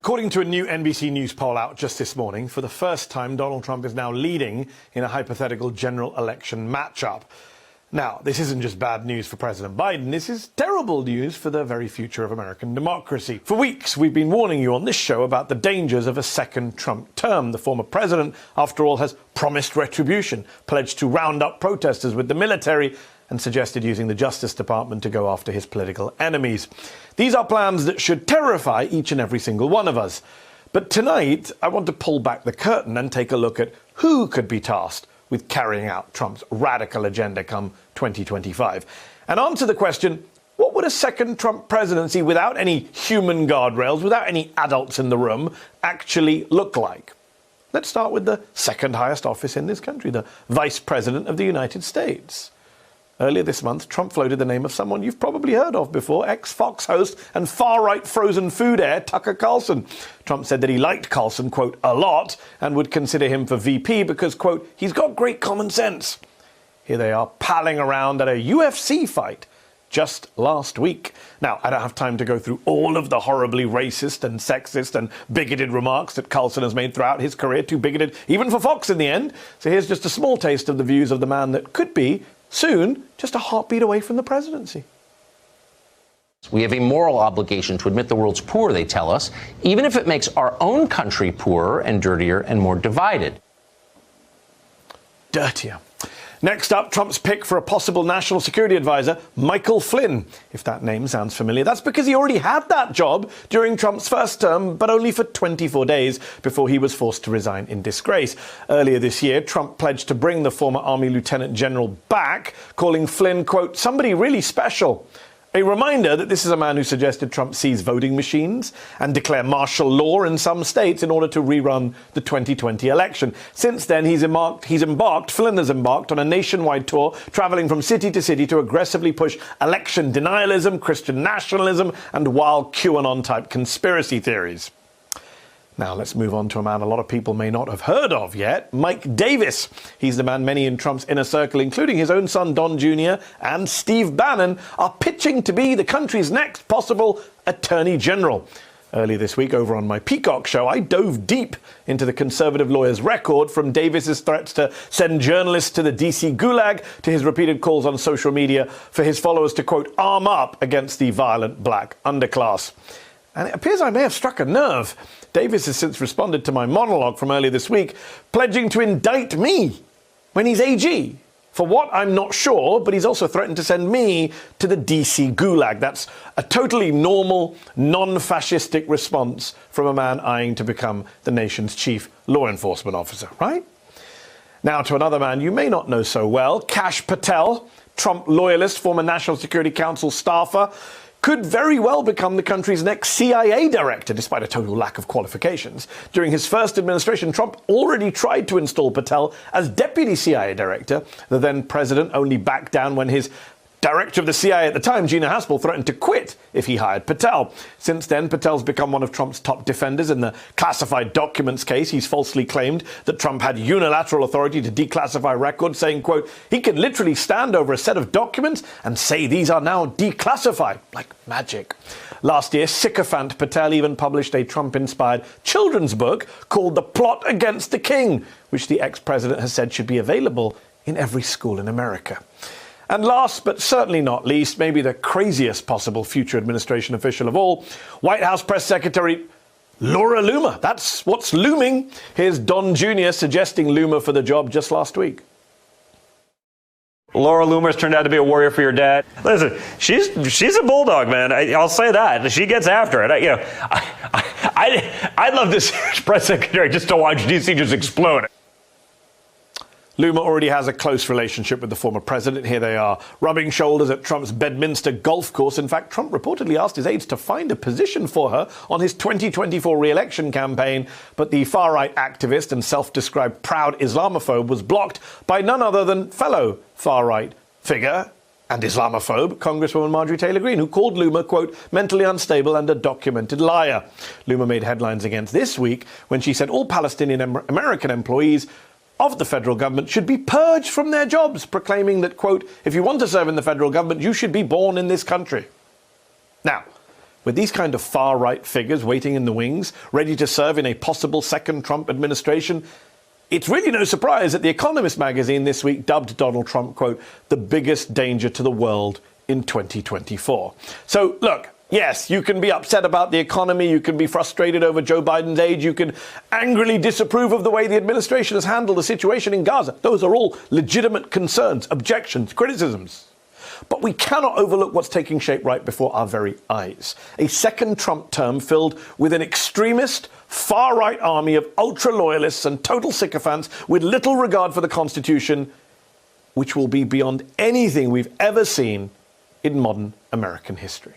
According to a new NBC News poll out just this morning, for the first time, Donald Trump is now leading in a hypothetical general election matchup. Now, this isn't just bad news for President Biden, this is terrible news for the very future of American democracy. For weeks, we've been warning you on this show about the dangers of a second Trump term. The former president, after all, has promised retribution, pledged to round up protesters with the military, and suggested using the Justice Department to go after his political enemies. These are plans that should terrify each and every single one of us. But tonight, I want to pull back the curtain and take a look at who could be tasked with carrying out Trump's radical agenda come 2025. And answer the question, what would a second Trump presidency without any human guardrails, without any adults in the room, actually look like? Let's start with the second highest office in this country, the Vice President of the United States. Earlier this month, Trump floated the name of someone you've probably heard of before, ex-Fox host and far-right frozen food heir Tucker Carlson. Trump said that he liked Carlson, quote, a lot, and would consider him for VP because, quote, he's got great common sense. Here they are palling around at a UFC fight just last week. Now, I don't have time to go through all of the horribly racist and sexist and bigoted remarks that Carlson has made throughout his career, too bigoted even for Fox in the end. So here's just a small taste of the views of the man that could be, soon, just a heartbeat away from the presidency. We have a moral obligation to admit the world's poor, they tell us, even if it makes our own country poorer and dirtier and more divided. Dirtier. Next up, Trump's pick for a possible national security advisor, Michael Flynn. If that name sounds familiar, that's because he already had that job during Trump's first term, but only for 24 days before he was forced to resign in disgrace. Earlier this year, Trump pledged to bring the former Army Lieutenant General back, calling Flynn, quote, somebody really special. A reminder that this is a man who suggested Trump seize voting machines and declare martial law in some states in order to rerun the 2020 election. Since then, Flynn has embarked on a nationwide tour, traveling from city to city to aggressively push election denialism, Christian nationalism, and wild QAnon-type conspiracy theories. Now, let's move on to a man a lot of people may not have heard of yet, Mike Davis. He's the man many in Trump's inner circle, including his own son Don Jr. and Steve Bannon, are pitching to be the country's next possible Attorney General. Earlier this week, over on my Peacock show, I dove deep into the conservative lawyer's record, from Davis's threats to send journalists to the DC gulag to his repeated calls on social media for his followers to, quote, arm up against the violent black underclass. And it appears I may have struck a nerve. Davis has since responded to my monologue from earlier this week, pledging to indict me when he's AG. For what, I'm not sure, but he's also threatened to send me to the DC gulag. That's a totally normal, non-fascistic response from a man eyeing to become the nation's chief law enforcement officer, right? Now to another man you may not know so well, Kash Patel, Trump loyalist, former National Security Council staffer, could very well become the country's next CIA director, despite a total lack of qualifications. During his first administration, Trump already tried to install Patel as deputy CIA director. The then president only backed down when his director of the CIA at the time, Gina Haspel, threatened to quit if he hired Patel. Since then, Patel's become one of Trump's top defenders in the classified documents case. He's falsely claimed that Trump had unilateral authority to declassify records, saying, quote, he can literally stand over a set of documents and say these are now declassified, like magic. Last year, sycophant Patel even published a Trump-inspired children's book called The Plot Against the King, which the ex-president has said should be available in every school in America. And last, but certainly not least, maybe the craziest possible future administration official of all, White House Press Secretary Laura Loomer. That's what's looming. Here's Don Jr. suggesting Loomer for the job just last week. Laura Loomer's turned out to be a warrior for your dad. Listen, she's a bulldog, man. I'll say that. She gets after it. I'd love this press secretary just to watch DC just explode. Loomer already has a close relationship with the former president. Here they are, rubbing shoulders at Trump's Bedminster golf course. In fact, Trump reportedly asked his aides to find a position for her on his 2024 re-election campaign, but the far-right activist and self-described proud Islamophobe was blocked by none other than fellow far-right figure and Islamophobe, Congresswoman Marjorie Taylor Greene, who called Loomer, quote, mentally unstable and a documented liar. Loomer made headlines against this week when she said all Palestinian American employees of the federal government should be purged from their jobs, proclaiming that, quote, if you want to serve in the federal government, you should be born in this country. Now, With these kind of far-right figures waiting in the wings, ready to serve in a possible second Trump administration, it's really no surprise that The Economist magazine this week dubbed Donald Trump, quote, the biggest danger to the world in 2024. So, look, yes, you can be upset about the economy, you can be frustrated over Joe Biden's age, you can angrily disapprove of the way the administration has handled the situation in Gaza. Those are all legitimate concerns, objections, criticisms. But we cannot overlook what's taking shape right before our very eyes. A second Trump term filled with an extremist, far-right army of ultra-loyalists and total sycophants with little regard for the Constitution, which will be beyond anything we've ever seen in modern American history.